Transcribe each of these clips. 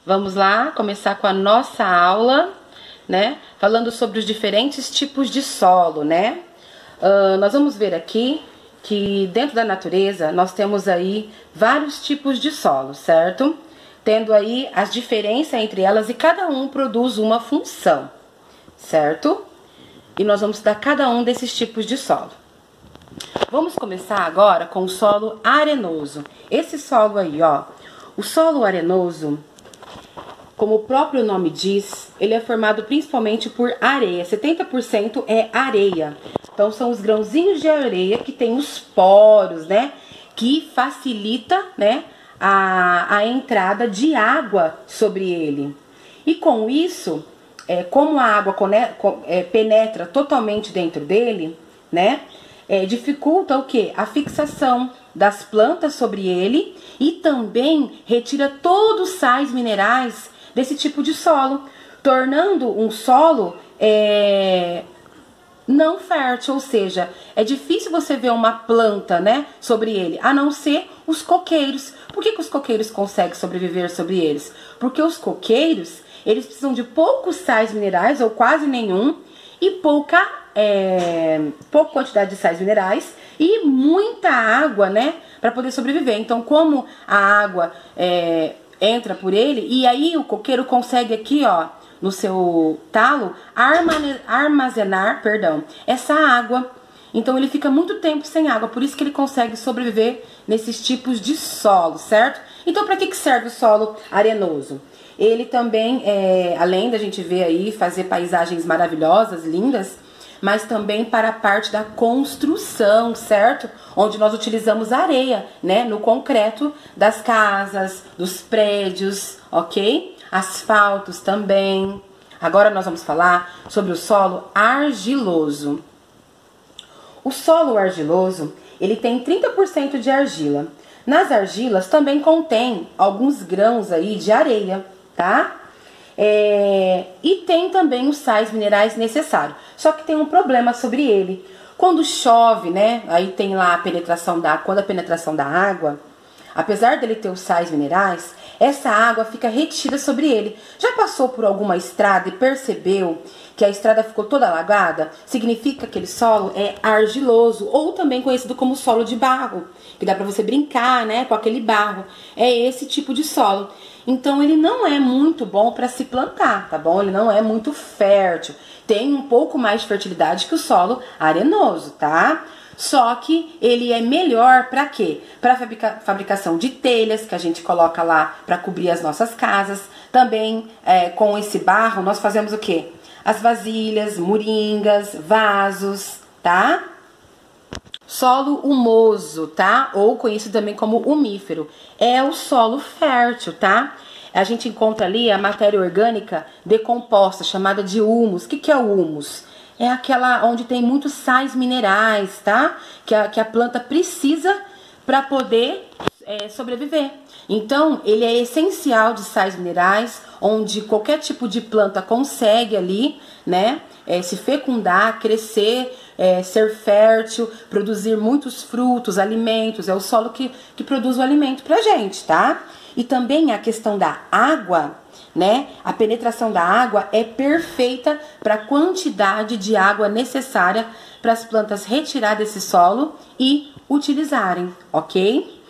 Vamos lá começar com a nossa aula, né? Falando sobre os diferentes tipos de solo, né? Nós vamos ver aqui que dentro da natureza nós temos aí vários tipos de solo, certo? Tendo aí as diferenças entre elas e cada um produz uma função, certo? E nós vamos estudar cada um desses tipos de solo. Vamos começar agora com o solo arenoso. Esse solo aí, ó, o solo arenoso, como o próprio nome diz, ele é formado principalmente por areia. 70% é areia. Então são os grãozinhos de areia que tem os poros, né? Que facilita, né, a entrada de água sobre ele. E com isso, como a água penetra totalmente dentro dele, né? Dificulta o quê? A fixação das plantas sobre ele e também retira todos os sais minerais desse tipo de solo, tornando um solo não fértil, ou seja, é difícil você ver uma planta, né, sobre ele, a não ser os coqueiros. Por que os coqueiros conseguem sobreviver sobre eles? Porque os coqueiros, eles precisam de poucos sais minerais, ou quase nenhum, e pouca quantidade de sais minerais e muita água, né, para poder sobreviver. Então, como a água entra por ele, e aí o coqueiro consegue aqui, ó, no seu talo, armazenar, essa água. Então ele fica muito tempo sem água, por isso que ele consegue sobreviver nesses tipos de solo, certo? Então, para que serve o solo arenoso? Ele também, além da gente ver aí, fazer paisagens maravilhosas, lindas, mas também para a parte da construção, certo? Onde nós utilizamos areia, né, no concreto das casas, dos prédios, ok? Asfaltos também. Agora nós vamos falar sobre o solo argiloso. O solo argiloso, ele tem 30% de argila. Nas argilas também contém alguns grãos aí de areia, tá? E tem também os sais minerais necessários. Só que tem um problema sobre ele. Quando chove, né? Aí tem lá a penetração da água. Quando a penetração da água, apesar dele ter os sais minerais, essa água fica retida sobre ele. Já passou por alguma estrada e percebeu que a estrada ficou toda alagada? Significa que aquele solo é argiloso, ou também conhecido como solo de barro, que dá pra você brincar, né, com aquele barro. É esse tipo de solo. Então ele não é muito bom para se plantar, tá bom? Ele não é muito fértil. Tem um pouco mais de fertilidade que o solo arenoso, tá? Só que ele é melhor para quê? Para fabricação de telhas que a gente coloca lá para cobrir as nossas casas. Também com esse barro nós fazemos o quê? As vasilhas, moringas, vasos, tá? Solo humoso, tá? Ou conhecido também como umífero. É o solo fértil, tá? A gente encontra ali a matéria orgânica decomposta, chamada de humus. O que é o humus? É aquela onde tem muitos sais minerais, tá? Que a planta precisa para poder sobreviver. Então, ele é essencial de sais minerais, onde qualquer tipo de planta consegue ali, né? Se fecundar, crescer, ser fértil, produzir muitos frutos, alimentos. É o solo que produz o alimento pra gente, tá? E também a questão da água, né? A penetração da água é perfeita para a quantidade de água necessária para as plantas retirar desse solo e utilizarem, ok?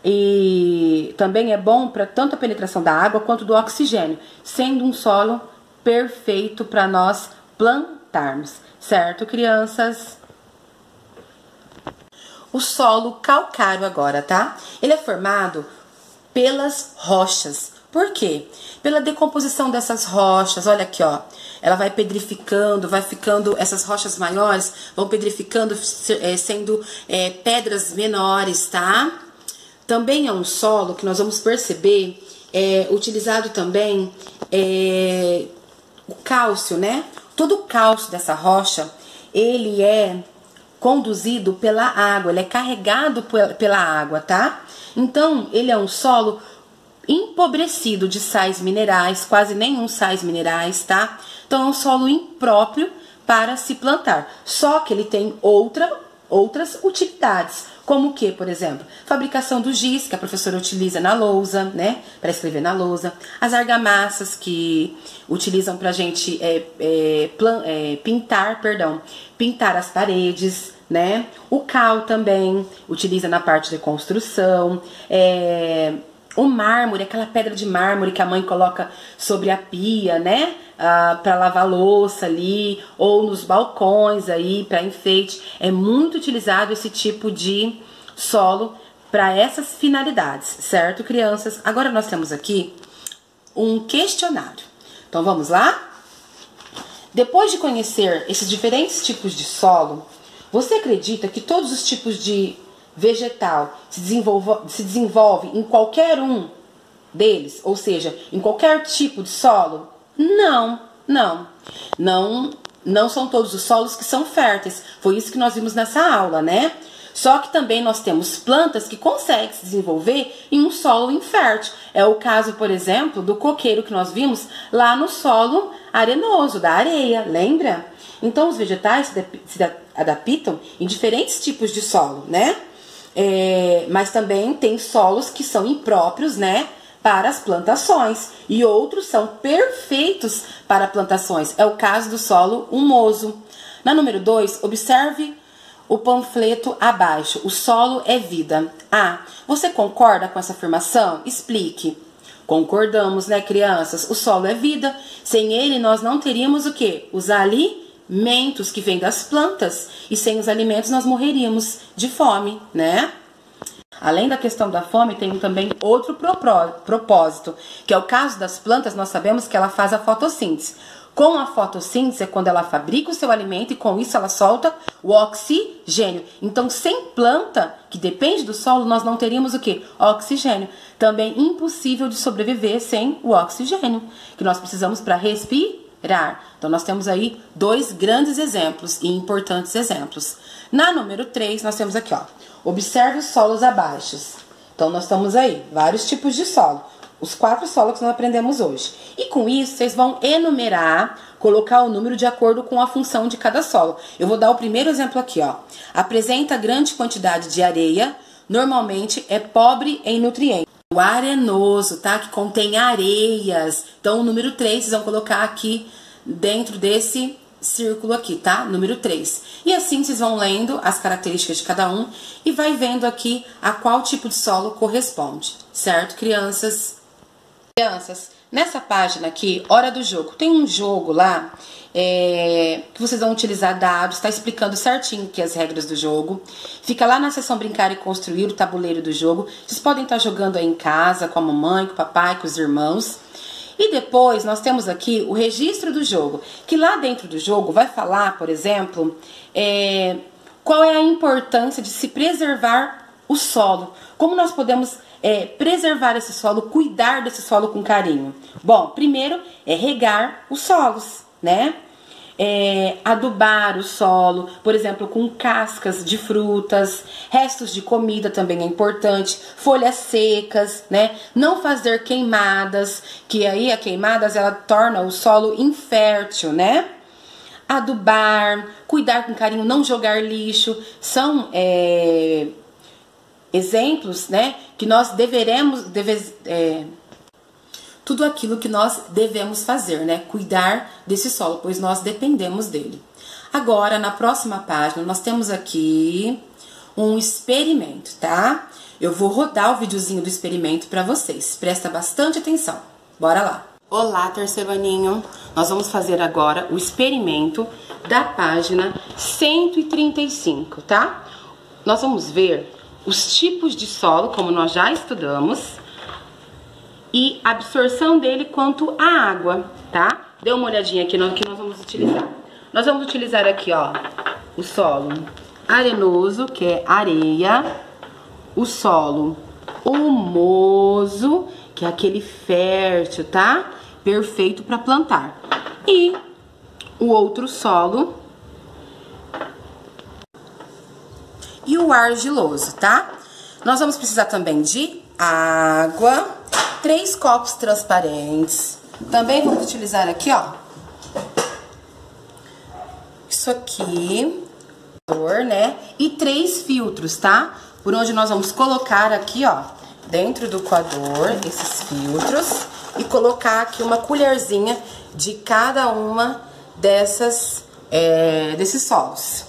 E também é bom para tanto a penetração da água quanto do oxigênio, sendo um solo perfeito para nós plantarmos, certo, crianças? O solo calcário agora, tá? Ele é formado pelas rochas. Por quê? Pela decomposição dessas rochas. Olha aqui, ó. Ela vai pedrificando, vai ficando, essas rochas maiores vão pedrificando, sendo pedras menores, tá? Também é um solo que nós vamos perceber utilizado também o cálcio, né? Todo o cálcio dessa rocha, ele é conduzido pela água, ele é carregado pela água, tá? Então, ele é um solo empobrecido de sais minerais, quase nenhum sais minerais, tá? Então, é um solo impróprio para se plantar. Só que ele tem outra outras utilidades, como o que, por exemplo? Fabricação do giz, que a professora utiliza na lousa, né, para escrever na lousa. As argamassas, que utilizam pra gente pintar as paredes, né. O cal também utiliza na parte de construção. O mármore, aquela pedra de mármore que a mãe coloca sobre a pia, né? Para lavar louça ali, ou nos balcões aí, para enfeite. É muito utilizado esse tipo de solo para essas finalidades, certo, crianças? Agora nós temos aqui um questionário. Então vamos lá? Depois de conhecer esses diferentes tipos de solo, você acredita que todos os tipos de vegetal se desenvolve em qualquer um deles, ou seja, em qualquer tipo de solo? Não são todos os solos que são férteis. Foi isso que nós vimos nessa aula, né? Só que também nós temos plantas que conseguem se desenvolver em um solo infértil. É o caso, por exemplo, do coqueiro que nós vimos lá no solo arenoso, da areia, lembra? Então os vegetais se adaptam em diferentes tipos de solo, né? Mas também tem solos que são impróprios, né, para as plantações, e outros são perfeitos para plantações. É o caso do solo humoso. Na número 2, observe o panfleto abaixo. O solo é vida. Você concorda com essa afirmação? Explique. Concordamos, né, crianças? O solo é vida. Sem ele, nós não teríamos o quê? Os alimentos que vêm das plantas, e sem os alimentos nós morreríamos de fome, né? Além da questão da fome, tem também outro propósito, que é o caso das plantas. Nós sabemos que ela faz a fotossíntese. Com a fotossíntese é quando ela fabrica o seu alimento e com isso ela solta o oxigênio. Então, sem planta, que depende do solo, nós não teríamos o quê? Oxigênio. Também impossível de sobreviver sem o oxigênio, que nós precisamos para respirar. Então, nós temos aí dois grandes exemplos e importantes exemplos. Na número 3, nós temos aqui, ó, observe os solos abaixo. Então, nós temos aí vários tipos de solo. Os 4 solos que nós aprendemos hoje. E com isso, vocês vão enumerar, colocar o número de acordo com a função de cada solo. Eu vou dar o primeiro exemplo aqui, ó. Apresenta grande quantidade de areia, normalmente é pobre em nutrientes. O arenoso, tá? Que contém areias. Então, o número 3, vocês vão colocar aqui dentro desse círculo aqui, tá? Número 3. E assim vocês vão lendo as características de cada um e vai vendo aqui a qual tipo de solo corresponde, certo, crianças? Crianças, nessa página aqui, hora do jogo, tem um jogo lá que vocês vão utilizar dados, tá explicando certinho aqui as regras do jogo. Fica lá na seção brincar e construir, o tabuleiro do jogo. Vocês podem estar jogando aí em casa, com a mamãe, com o papai, com os irmãos. E depois nós temos aqui o registro do jogo, que lá dentro do jogo vai falar, por exemplo, qual é a importância de se preservar o solo. Como nós podemos preservar esse solo, cuidar desse solo com carinho. Bom, primeiro é regar os solos, né? Adubar o solo, por exemplo, com cascas de frutas, restos de comida também é importante, folhas secas, né? Não fazer queimadas, que aí a queimadas ela torna o solo infértil, né? Adubar, cuidar com carinho, não jogar lixo, são exemplos, né? Que nós tudo aquilo que nós devemos fazer, né? Cuidar desse solo, pois nós dependemos dele. Agora, na próxima página, nós temos aqui um experimento, tá? Eu vou rodar o videozinho do experimento para vocês. Presta bastante atenção. Bora lá. Olá, terceiro aninho. Nós vamos fazer agora o experimento da página 135, tá? Nós vamos ver os tipos de solo, como nós já estudamos, e a absorção dele quanto à água, tá? Dê uma olhadinha aqui no que nós vamos utilizar. Nós vamos utilizar aqui, ó, o solo arenoso, que é areia, o solo humoso, que é aquele fértil, tá? Perfeito para plantar. E o outro solo e o argiloso, tá? Nós vamos precisar também de água, 3 copos transparentes. Também vamos utilizar aqui, ó, isso aqui, né? E 3 filtros, tá? Por onde nós vamos colocar aqui, ó, dentro do coador, esses filtros. E colocar aqui uma colherzinha de cada uma desses solos.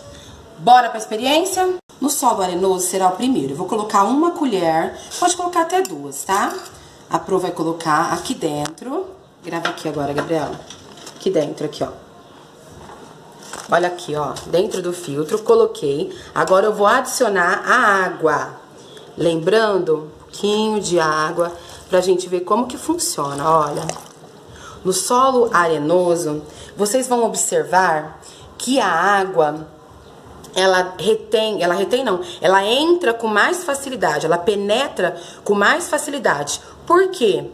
Bora pra experiência? No solo arenoso será o primeiro. Eu vou colocar uma colher, pode colocar até 2, tá? A Pro vai colocar aqui dentro. Grava aqui agora, Gabriela. Aqui dentro, aqui, ó. Olha aqui, ó, dentro do filtro, coloquei. Agora eu vou adicionar a água. Lembrando, um pouquinho de água pra gente ver como que funciona, olha. No solo arenoso, vocês vão observar que a água, ela entra com mais facilidade, ela penetra com mais facilidade. Por quê?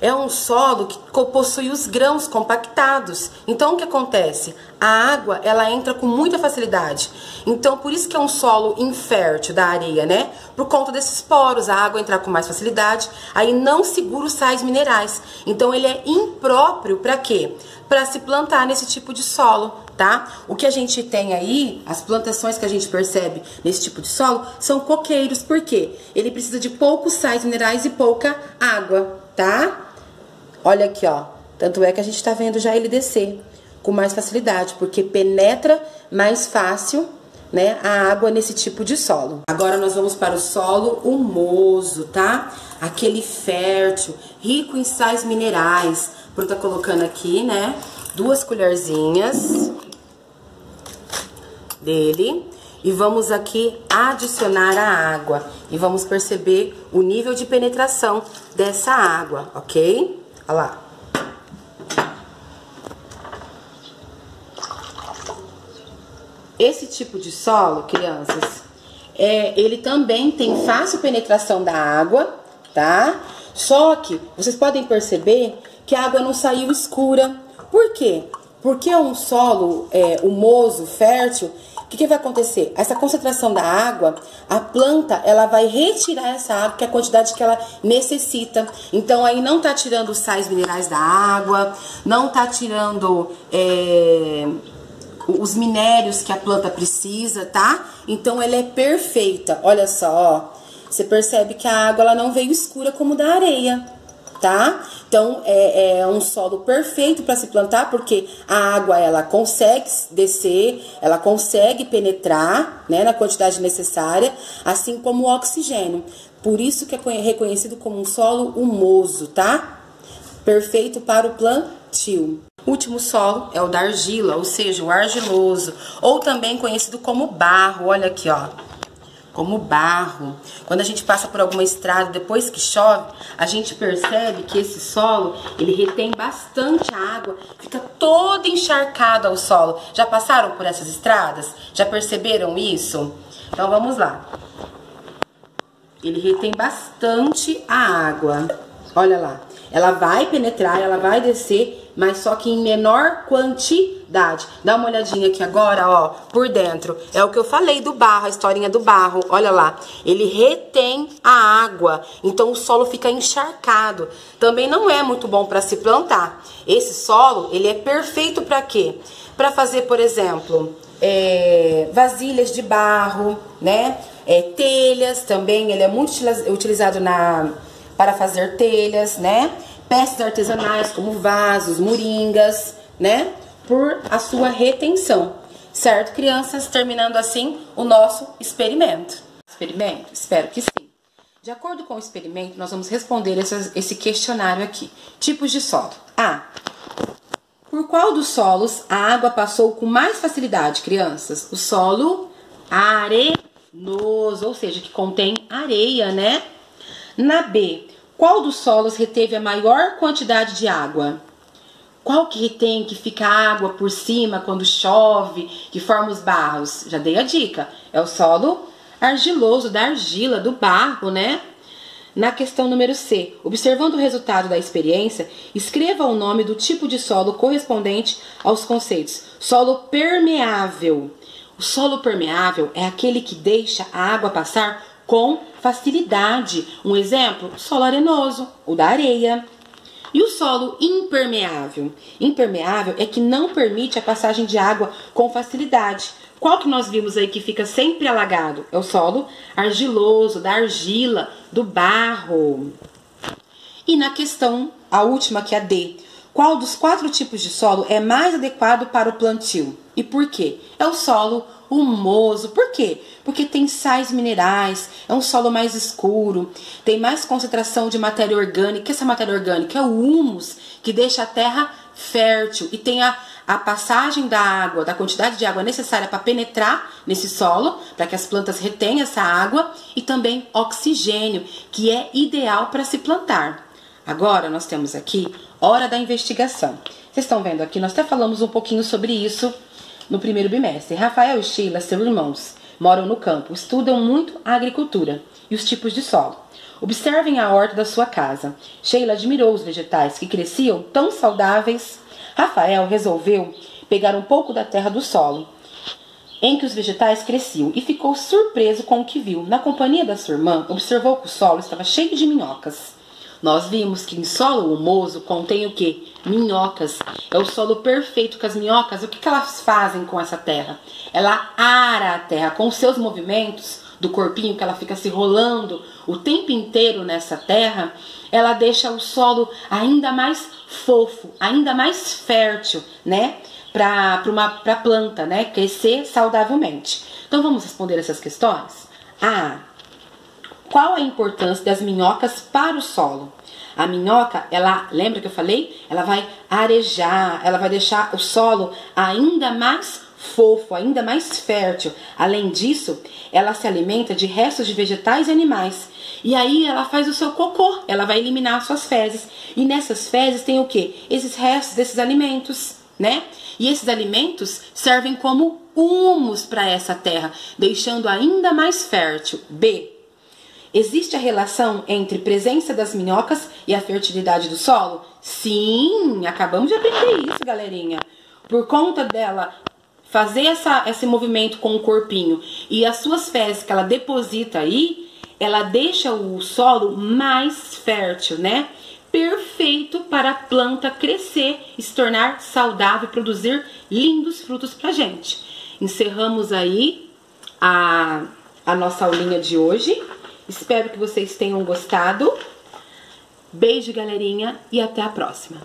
É um solo que possui os grãos compactados. Então, o que acontece? A água, ela entra com muita facilidade. Então, por isso que é um solo infértil da areia, né? Por conta desses poros, a água entrar com mais facilidade, aí não segura os sais minerais. Então, ele é impróprio para quê? Para se plantar nesse tipo de solo, tá? O que a gente tem aí, as plantações que a gente percebe nesse tipo de solo, são coqueiros. Por quê? Ele precisa de poucos sais minerais e pouca água, tá? Olha aqui, ó. Tanto é que a gente tá vendo já ele descer com mais facilidade, porque penetra mais fácil, né, a água nesse tipo de solo. Agora nós vamos para o solo humoso, tá? Aquele fértil, rico em sais minerais. Pro tá colocando aqui, né, 2 colherzinhas dele. E vamos aqui adicionar a água. E vamos perceber o nível de penetração dessa água, ok? Olha lá. Esse tipo de solo, crianças, ele também tem fácil penetração da água, tá? Só que vocês podem perceber que a água não saiu escura. Por quê? Porque é um solo humoso, fértil. O que vai acontecer? Essa concentração da água, a planta, ela vai retirar essa água, que é a quantidade que ela necessita. Então, aí não tá tirando os sais minerais da água, não tá tirando os minérios que a planta precisa, tá? Então, ela é perfeita. Olha só, ó. Você percebe que a água, ela não veio escura como da areia, tá? Então, é um solo perfeito para se plantar, porque a água, ela consegue descer, ela consegue penetrar, né, na quantidade necessária, assim como o oxigênio. Por isso que é reconhecido como um solo humoso, tá? Perfeito para o plantio. O último solo é o da argila, ou seja, o argiloso, ou também conhecido como barro. Olha aqui, ó. Como barro. Quando a gente passa por alguma estrada, depois que chove, a gente percebe que esse solo, ele retém bastante água, fica todo encharcado ao solo. Já passaram por essas estradas? Já perceberam isso? Então vamos lá. Ele retém bastante a água. Olha lá. Ela vai penetrar, ela vai descer, mas só que em menor quantidade. Dá uma olhadinha aqui agora, ó, por dentro. É o que eu falei do barro, a historinha do barro. Olha lá, ele retém a água, então o solo fica encharcado. Também não é muito bom para se plantar. Esse solo, ele é perfeito para quê? Para fazer, por exemplo, vasilhas de barro, né? Telhas também, ele é muito utilizado para fazer telhas, né? Peças artesanais como vasos, moringas, né? Por a sua retenção. Certo, crianças? Terminando assim o nosso experimento. Experimento? Espero que sim. De acordo com o experimento, nós vamos responder esse questionário aqui. Tipos de solo. A. Por qual dos solos a água passou com mais facilidade, crianças? O solo arenoso, ou seja, que contém areia, né? Na B, qual dos solos reteve a maior quantidade de água? Qual que retém, que fica água por cima quando chove, que forma os barros? Já dei a dica, é o solo argiloso, da argila, do barro, né? Na questão número C, observando o resultado da experiência, escreva o nome do tipo de solo correspondente aos conceitos. Solo permeável. O solo permeável é aquele que deixa a água passar com facilidade. Um exemplo, solo arenoso, o da areia. E o solo impermeável? Impermeável é que não permite a passagem de água com facilidade. Qual que nós vimos aí que fica sempre alagado? É o solo argiloso, da argila, do barro. E na questão, a última, que é a D. Qual dos 4 tipos de solo é mais adequado para o plantio? E por quê? É o solo humoso. Por quê? Porque tem sais minerais, é um solo mais escuro, tem mais concentração de matéria orgânica. Essa matéria orgânica é o humus, que deixa a terra fértil e tem a passagem da água, da quantidade de água necessária para penetrar nesse solo, para que as plantas retenham essa água, e também oxigênio, que é ideal para se plantar. Agora nós temos aqui hora da investigação. Vocês estão vendo aqui, nós até falamos um pouquinho sobre isso no primeiro bimestre. Rafael e Sheila, seus irmãos, moram no campo, estudam muito a agricultura e os tipos de solo. Observem a horta da sua casa. Sheila admirou os vegetais que cresciam tão saudáveis. Rafael resolveu pegar um pouco da terra do solo em que os vegetais cresciam e ficou surpreso com o que viu. Na companhia da sua irmã, observou que o solo estava cheio de minhocas. Nós vimos que em solo humoso contém o quê? Minhocas. É o solo perfeito que as minhocas, o que elas fazem com essa terra? Ela ara a terra com os seus movimentos do corpinho, que ela fica se rolando o tempo inteiro nessa terra. Ela deixa o solo ainda mais fofo, ainda mais fértil, né? Para a planta, né? Crescer saudavelmente. Então vamos responder essas questões? Qual a importância das minhocas para o solo? A minhoca, ela, lembra que eu falei? Ela vai arejar, ela vai deixar o solo ainda mais fofo, ainda mais fértil. Além disso, ela se alimenta de restos de vegetais e animais. E aí ela faz o seu cocô, ela vai eliminar as suas fezes. E nessas fezes tem o quê? Esses restos desses alimentos, né? E esses alimentos servem como humus para essa terra, deixando ainda mais fértil. B. Existe a relação entre presença das minhocas e a fertilidade do solo? Sim, acabamos de aprender isso, galerinha. Por conta dela fazer esse movimento com o corpinho e as suas fezes que ela deposita aí, ela deixa o solo mais fértil, né? Perfeito para a planta crescer, se tornar saudável e produzir lindos frutos pra gente. Encerramos aí a nossa aulinha de hoje. Espero que vocês tenham gostado. Beijo, galerinha, e até a próxima.